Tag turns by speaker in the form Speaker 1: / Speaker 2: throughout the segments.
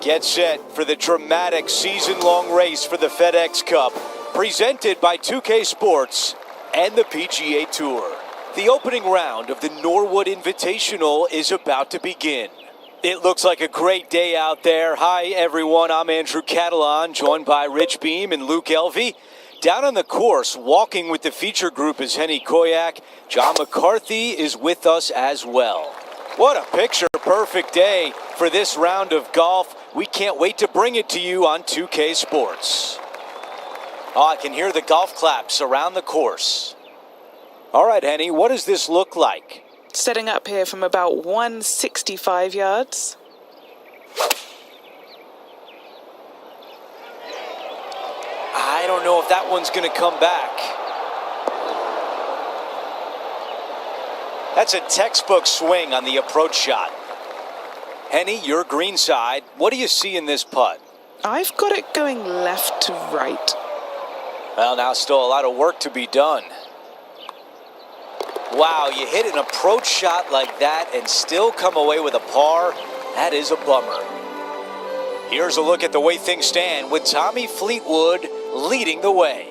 Speaker 1: Get set for the dramatic season-long race for the FedEx Cup, presented by 2K Sports and the PGA Tour. The opening round of the Norwood Invitational is about to begin. It looks like a great day out there. Hi, everyone. I'm Andrew Catalan, joined by Rich Beam and Luke Elvey. Down on the course, walking with the feature group is Henny Koyak. John McCarthy is with us as well. What a picture-perfect day for this round of golf. We can't wait to bring it to you on 2K Sports. Oh, I can hear the golf claps around the course. All right, Henny, what does this look like?
Speaker 2: Setting up here from about 165 yards.
Speaker 1: I don't know if that one's going to come back. That's a textbook swing on the approach shot. Henny, your green side. What do you see in this putt?
Speaker 2: I've got it going left to right.
Speaker 1: Well, now still a lot of work to be done. Wow, you hit an approach shot like that and still come away with a par? That is a bummer. Here's a look at the way things stand with Tommy Fleetwood leading the way.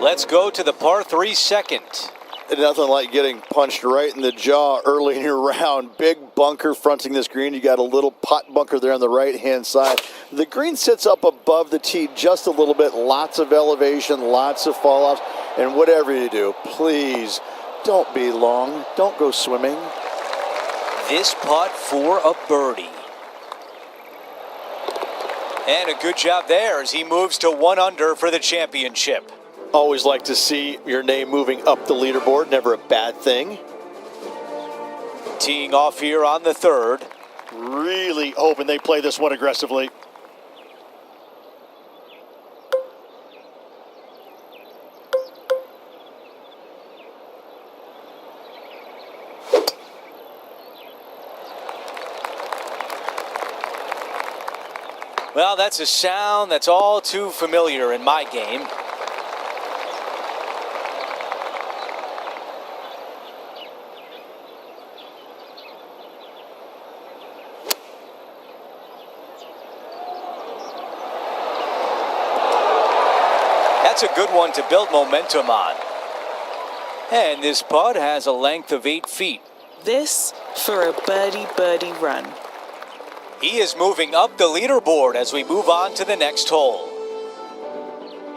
Speaker 1: Let's go to the par 3 second.
Speaker 3: Nothing like getting punched right in the jaw early in your round. Big bunker fronting this green. You got a little pot bunker there on the right-hand side. The green sits up above the tee just a little bit. Lots of elevation, lots of fall-offs. And whatever you do, please don't be long. Don't go swimming.
Speaker 1: This putt for a birdie. And a good job there as he moves to 1 under for the championship.
Speaker 3: Always like to see your name moving up the leaderboard. Never a bad thing.
Speaker 1: Teeing off here on the 3rd.
Speaker 3: Really hoping they play this one aggressively.
Speaker 1: Well, that's a sound that's all too familiar in my game. That's a good one to build momentum on. And this putt has a length of 8 feet.
Speaker 2: This for a birdie run.
Speaker 1: He is moving up the leaderboard as we move on to the next hole.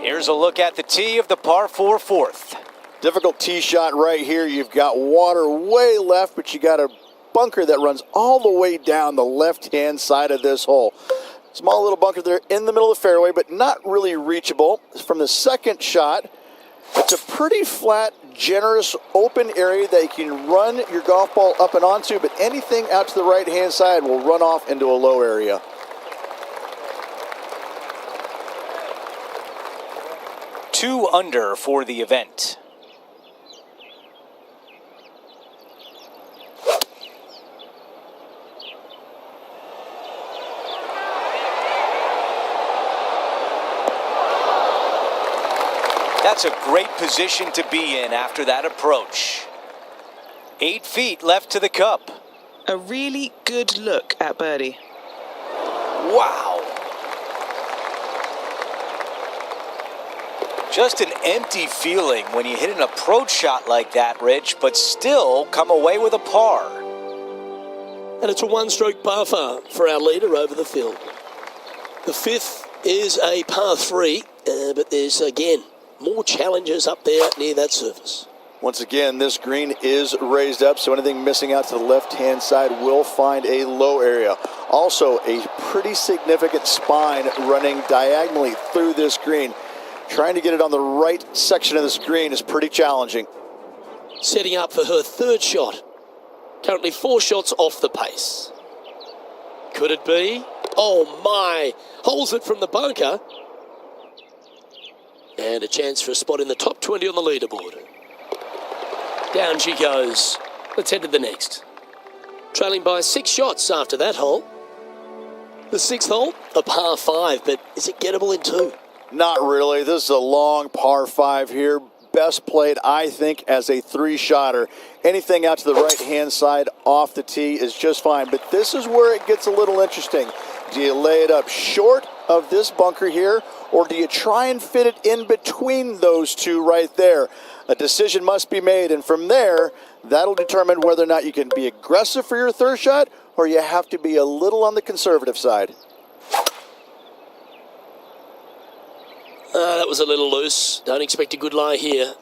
Speaker 1: Here's a look at the tee of the par 4 4th.
Speaker 3: Difficult tee shot right here. You've got water way left, but you got a bunker that runs all the way down the left-hand side of this hole. Small little bunker there in the middle of the fairway, but not really reachable. From the second shot, it's a pretty flat, generous, open area that you can run your golf ball up and onto, but anything out to the right-hand side will run off into a low area.
Speaker 1: Two under for the event. That's a great position to be in after that approach. 8 feet left to the cup.
Speaker 2: A really good look at birdie.
Speaker 1: Wow. Just an empty feeling when you hit an approach shot like that, Rich, but still come away with a par.
Speaker 4: And it's a one-stroke par four for our leader over the field. The 5th is a par 3, but there's, again, more challenges up there near that surface.
Speaker 3: Once again, this green is raised up, so anything missing out to the left-hand side will find a low area. Also, a pretty significant spine running diagonally through this green. Trying to get it on the right section of the screen is pretty challenging.
Speaker 4: Setting up for her 3rd shot. Currently 4 shots off the pace. Could it be? Oh my! Holds it from the bunker. And a chance for a spot in the top 20 on the leaderboard. Down she goes. Let's head to the next. Trailing by 6 shots after that hole. The 6th hole, a par 5, but is it gettable in 2?
Speaker 3: Not really. This is a long par 5 here. best played, I think, as a three-shotter. Anything out to the right-hand side off the tee is just fine. But this is where it gets a little interesting. Do you lay it up short of this bunker here, or do you try and fit it in between those two right there? A decision must be made, and from there, that'll determine whether or not you can be aggressive for your third shot, or you have to be a little on the conservative side.
Speaker 4: That was a little loose. Don't expect a good lie here.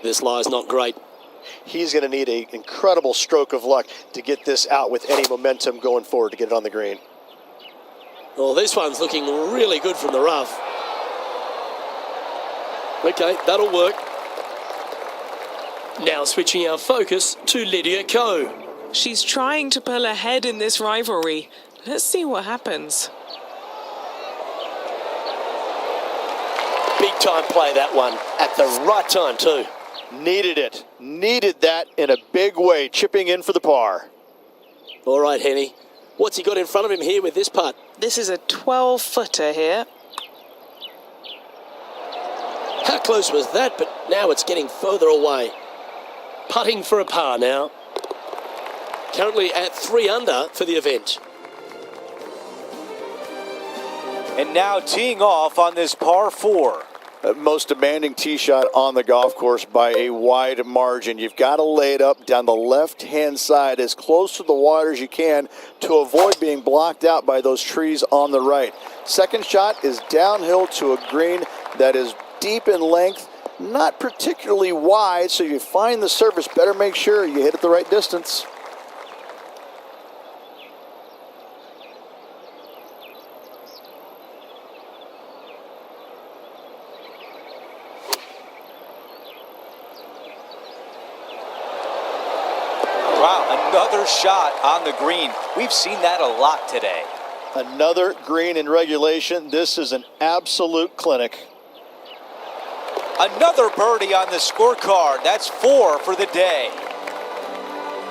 Speaker 4: This lie's not great.
Speaker 5: He's going to need an incredible stroke of luck to get this out with any momentum going forward to get it on the green.
Speaker 4: Well, this one's looking really good from the rough. Okay, that'll work. Now switching our focus to Lydia Ko.
Speaker 2: She's trying to pull ahead in this rivalry. Let's see what happens.
Speaker 4: Big time play, that one. At the right time, too.
Speaker 3: Needed it. Needed that in a big way, chipping in for the par.
Speaker 4: All right, Henny. What's he got in front of him here with this putt?
Speaker 2: This is a 12-footer here.
Speaker 4: How close was that? But now it's getting further away. Putting for a par now. Currently at 3 under for the event.
Speaker 1: And now teeing off on this par 4.
Speaker 3: Most demanding tee shot on the golf course by a wide margin. You've got to lay it up down the left-hand side as close to the water as you can to avoid being blocked out by those trees on the right. Second shot is downhill to a green that is deep in length, not particularly wide, so you find the surface, better make sure you hit it the right distance.
Speaker 1: Wow, another shot on the green. We've seen that a lot today.
Speaker 3: Another green in regulation. This is an absolute clinic.
Speaker 1: Another birdie on the scorecard. That's 4 for the day.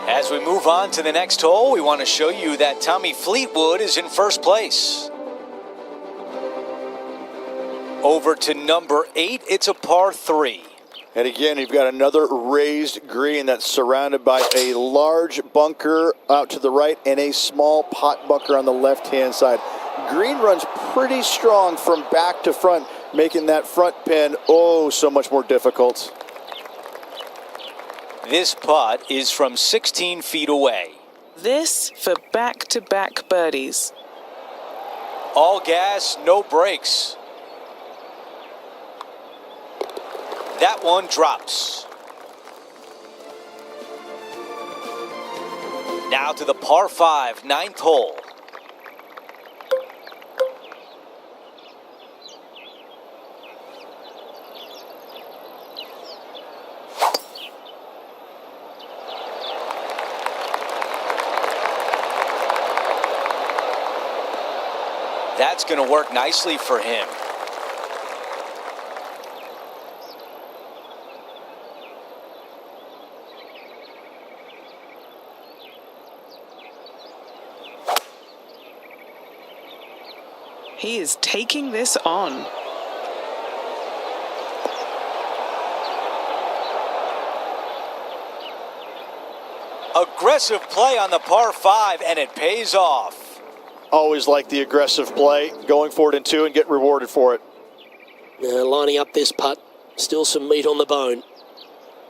Speaker 1: As we move on to the next hole, we want to show you that Tommy Fleetwood is in first place. Over to number 8, it's a par 3.
Speaker 3: And again, you've got another raised green that's surrounded by a large bunker out to the right and a small pot bunker on the left-hand side. Green runs pretty strong from back to front, making that front pin oh so much more difficult.
Speaker 1: This putt is from 16 feet away.
Speaker 2: This for back-to-back birdies.
Speaker 1: All gas, no brakes. That one drops. Now to the par 5, 9th hole. That's going to work nicely for him.
Speaker 2: He is taking this on.
Speaker 1: Aggressive play on the par 5, and it pays off.
Speaker 3: Always like the aggressive play, going for it in 2 and get rewarded for it.
Speaker 4: Lining up this putt. Still some meat on the bone.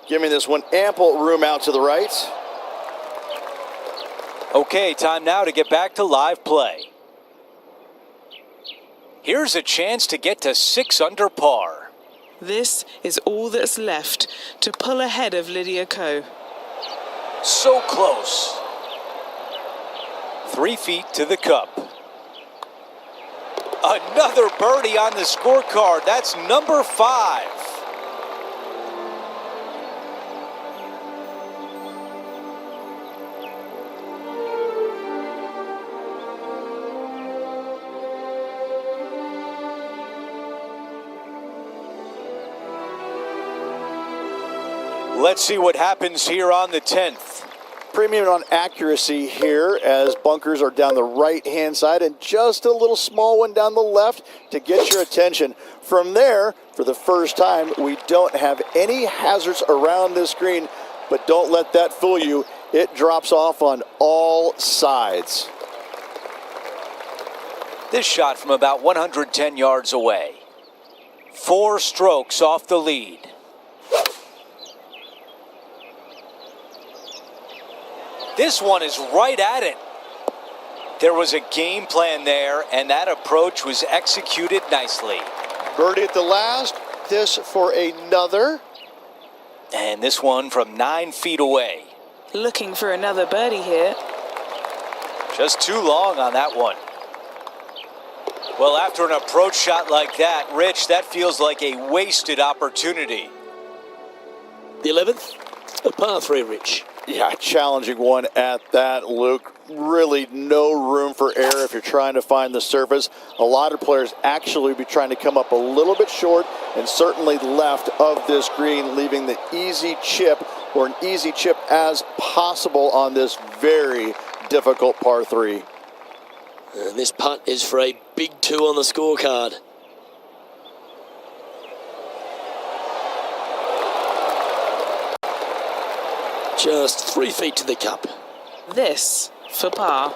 Speaker 3: Giving this one ample room out to the right.
Speaker 1: Okay, time now to get back to live play. Here's a chance to get to 6 under par.
Speaker 2: This is all that's left to pull ahead of Lydia Ko.
Speaker 1: So close. 3 feet to the cup. Another birdie on the scorecard. That's number 5. Let's see what happens here on the 10th.
Speaker 3: premium on accuracy here as bunkers are down the right-hand side and just a little small one down the left to get your attention. From there, for the first time, we don't have any hazards around this green, but don't let that fool you. It drops off on all sides.
Speaker 1: This shot from about 110 yards away. 4 strokes off the lead. This one is right at it. There was a game plan there, and that approach was executed nicely.
Speaker 5: Birdie at the last. This for another.
Speaker 1: And this one from 9 feet away.
Speaker 2: Looking for another birdie here.
Speaker 1: Just too long on that one. Well, after an approach shot like that, Rich, that feels like a wasted opportunity.
Speaker 4: The 11th, a par 3, Rich.
Speaker 3: Yeah, challenging one at that, Luke. Really no room for error if you're trying to find the surface. A lot of players actually be trying to come up a little bit short and certainly left of this green, leaving the easy chip or an easy chip as possible on this very difficult par 3.
Speaker 4: And this putt is for a big 2 on the scorecard. Just 3 feet to the cup.
Speaker 2: This for par.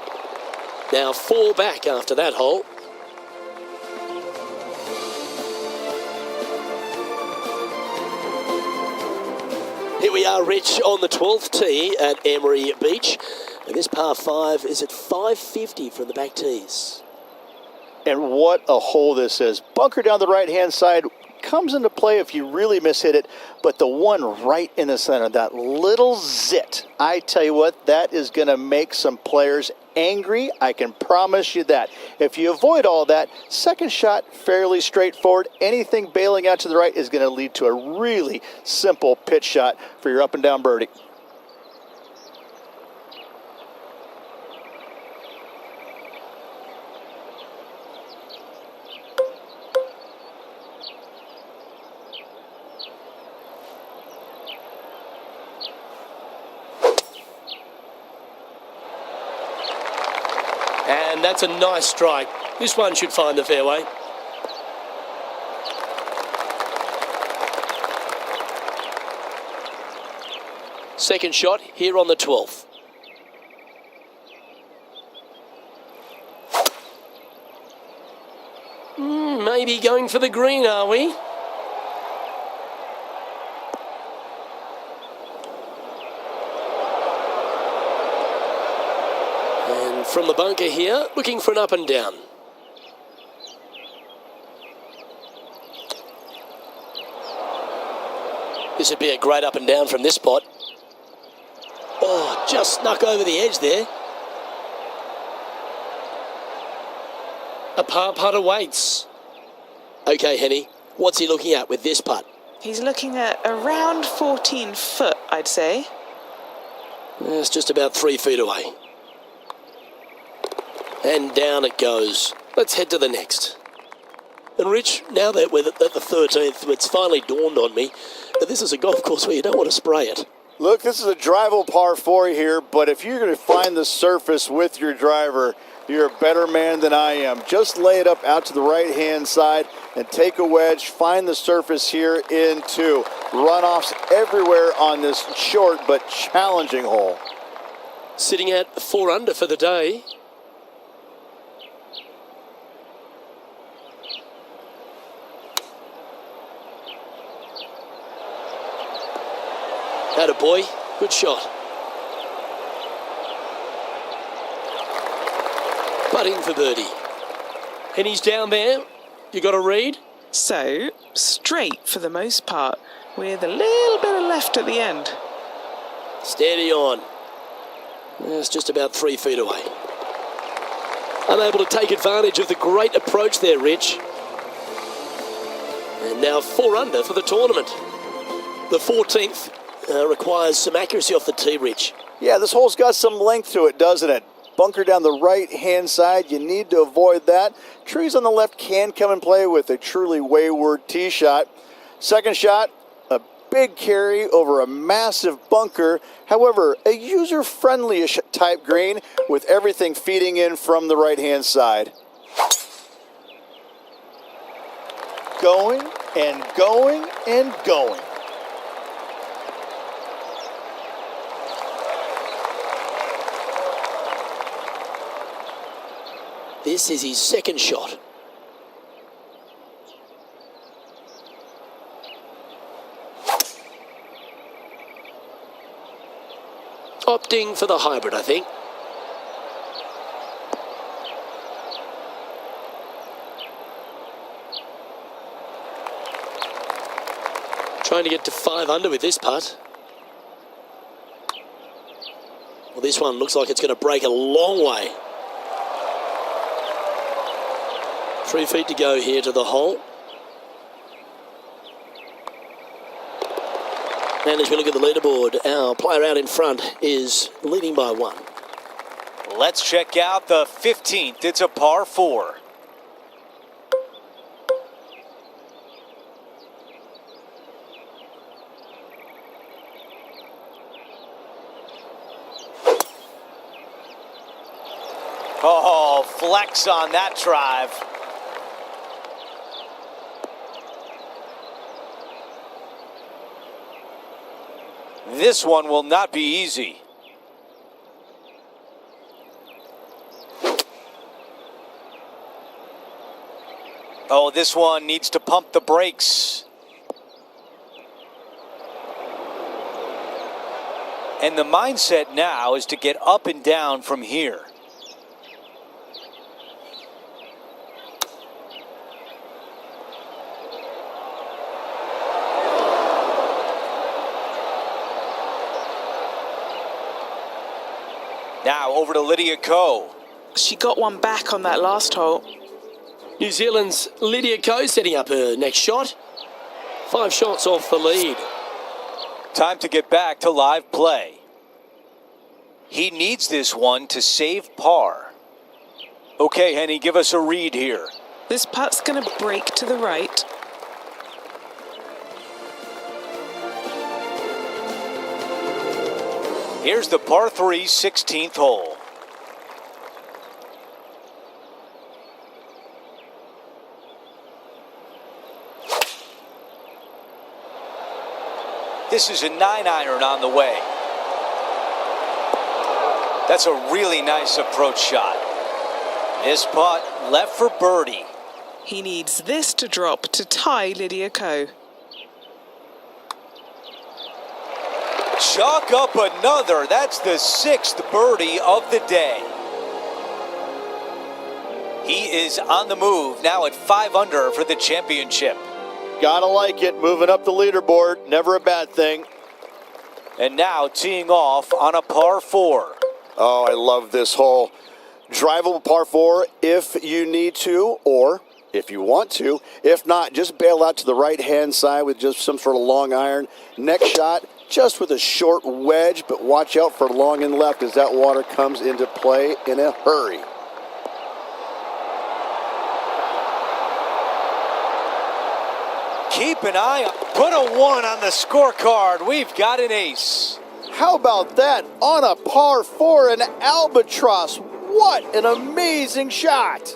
Speaker 4: Now 4 back after that hole. Here we are, Rich, on the 12th tee at Emery Beach. And this par 5 is at 550 from the back tees.
Speaker 3: And what a hole this is. Bunker down the right-hand side comes into play if you really mishit it, but the one right in the center, that little zit, I tell you what, that is going to make some players angry. I can promise you that. If you avoid all that, second shot, fairly straightforward. Anything bailing out to the right is going to lead to a really simple pitch shot for your up and down birdie.
Speaker 4: And that's a nice strike. This one should find the fairway. Second shot here on the 12th. Maybe going for the green, are we? From the bunker here, looking for an up and down. This would be a great up and down from this spot. Oh, just snuck over the edge there. A par putt awaits. Okay, Henny, what's he looking at with this putt?
Speaker 2: He's looking at around 14 foot, I'd say.
Speaker 4: It's just about 3 feet away. And down it goes. Let's head to the next. And Rich, now that we're at the 13th, it's finally dawned on me that this is a golf course where you don't want to spray it.
Speaker 3: Look, this is a drivable par 4 here, but if you're going to find the surface with your driver, you're a better man than I am. Just lay it up out to the right-hand side and take a wedge. Find the surface here in 2. Runoffs everywhere on this short but challenging hole.
Speaker 4: Sitting at 4 under for the day. Attaboy, good shot. Putting for birdie. Henny's down there. You got a read?
Speaker 2: So, straight for the most part, with a little bit of left at the end.
Speaker 4: Steady on. It's just about 3 feet away. Unable to take advantage of the great approach there, Rich. And now 4 under for the tournament. The 14th requires some accuracy off the tee, Rich.
Speaker 3: Yeah, this hole's got some length to it, doesn't it? Bunker down the right-hand side, you need to avoid that. Trees on the left can come and play with a truly wayward tee shot. Second shot, a big carry over a massive bunker. However, a user-friendly-ish type green with everything feeding in from the right-hand side. Going and going and going.
Speaker 4: This is his second shot. Opting for the hybrid, I think. Trying to get to 5 under with this putt. Well, this one looks like it's going to break a long way. 3 feet to go here to the hole. And as we look at the leaderboard, our player out in front is leading by 1.
Speaker 1: Let's check out the 15th. It's a par 4. Oh, flex on that drive. This one will not be easy. Oh, this one needs to pump the brakes. And the mindset now is to get up and down from here. Now over to Lydia Ko.
Speaker 2: She got one back on that last hole.
Speaker 4: New Zealand's Lydia Ko setting up her next shot. 5 shots off the lead.
Speaker 1: Time to get back to live play. He needs this one to save par. Okay, Henny, give us a read here.
Speaker 2: This putt's going to break to the right.
Speaker 1: Here's the par 3 16th hole. This is a 9-iron on the way. That's a really nice approach shot. This putt left for birdie.
Speaker 2: He needs this to drop to tie Lydia Ko.
Speaker 1: Chalk up another. That's the 6th birdie of the day. He is on the move now at 5 under for the championship.
Speaker 3: Gotta like it, moving up the leaderboard, never a bad thing.
Speaker 1: And now teeing off on a par 4.
Speaker 3: Oh, I love this hole. Drivable par 4 if you need to, or if you want to. If not, just bail out to the right-hand side with just some sort of long iron. Next shot, just with a short wedge, but watch out for long and left as that water comes into play in a hurry.
Speaker 1: Keep an eye on. Put a 1 on the scorecard. We've got an ace.
Speaker 3: How about that? On a par 4, an albatross. What an amazing shot.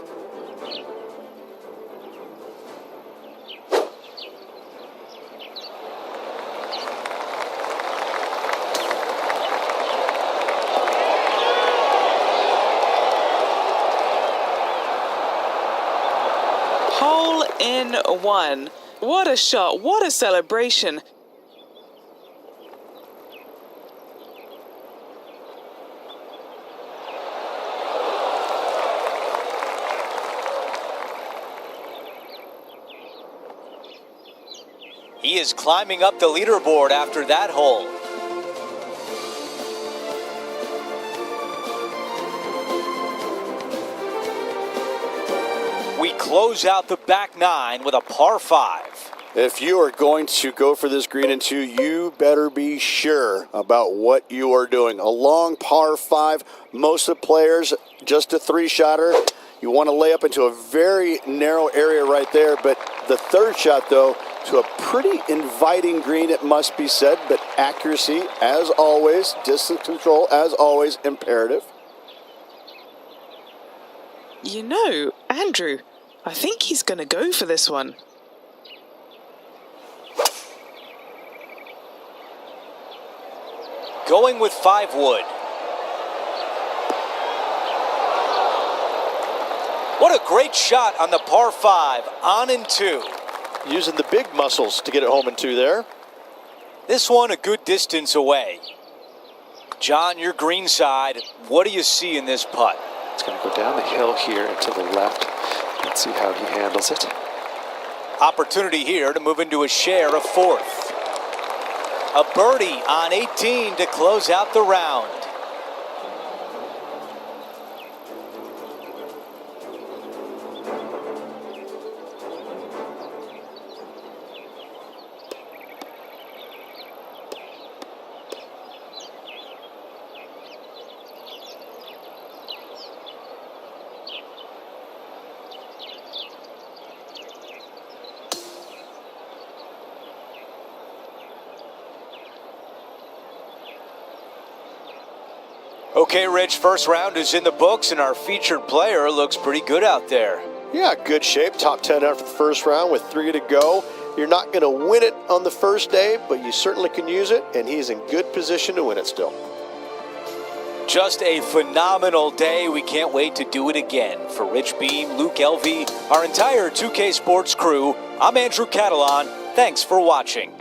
Speaker 2: Hole in 1. What a shot. What a celebration.
Speaker 1: He is climbing up the leaderboard after that hole. We close out the back 9 with a par 5.
Speaker 3: If you are going to go for this green in 2, you better be sure about what you are doing. A long par 5, most of the players, just a 3-shotter. You want to lay up into a very narrow area right there, but the 3rd shot, though, To a pretty inviting green, it must be said, but accuracy, as always, distance control, as always, imperative.
Speaker 2: You know, Andrew, I think he's going to go for this one.
Speaker 1: Going with 5 wood. What a great shot on the par 5, on and 2.
Speaker 5: Using the big muscles to get it home in 2 there.
Speaker 1: This one a good distance away. John, your green side, what do you see in this putt?
Speaker 6: It's going to go down the hill here and to the left. Let's see how he handles it.
Speaker 1: Opportunity here to move into a share of 4th. A birdie on 18 to close out the round. Okay, Rich, first round is in the books, and our featured player looks pretty good out there.
Speaker 5: Yeah, good shape. Top 10 after the first round with 3 to go. You're not going to win it on the first day, but you certainly can use it, and he's in good position to win it still.
Speaker 1: Just a phenomenal day. We can't wait to do it again. For Rich Beam, Luke Elvey, our entire 2K Sports crew, I'm Andrew Catalan. Thanks for watching.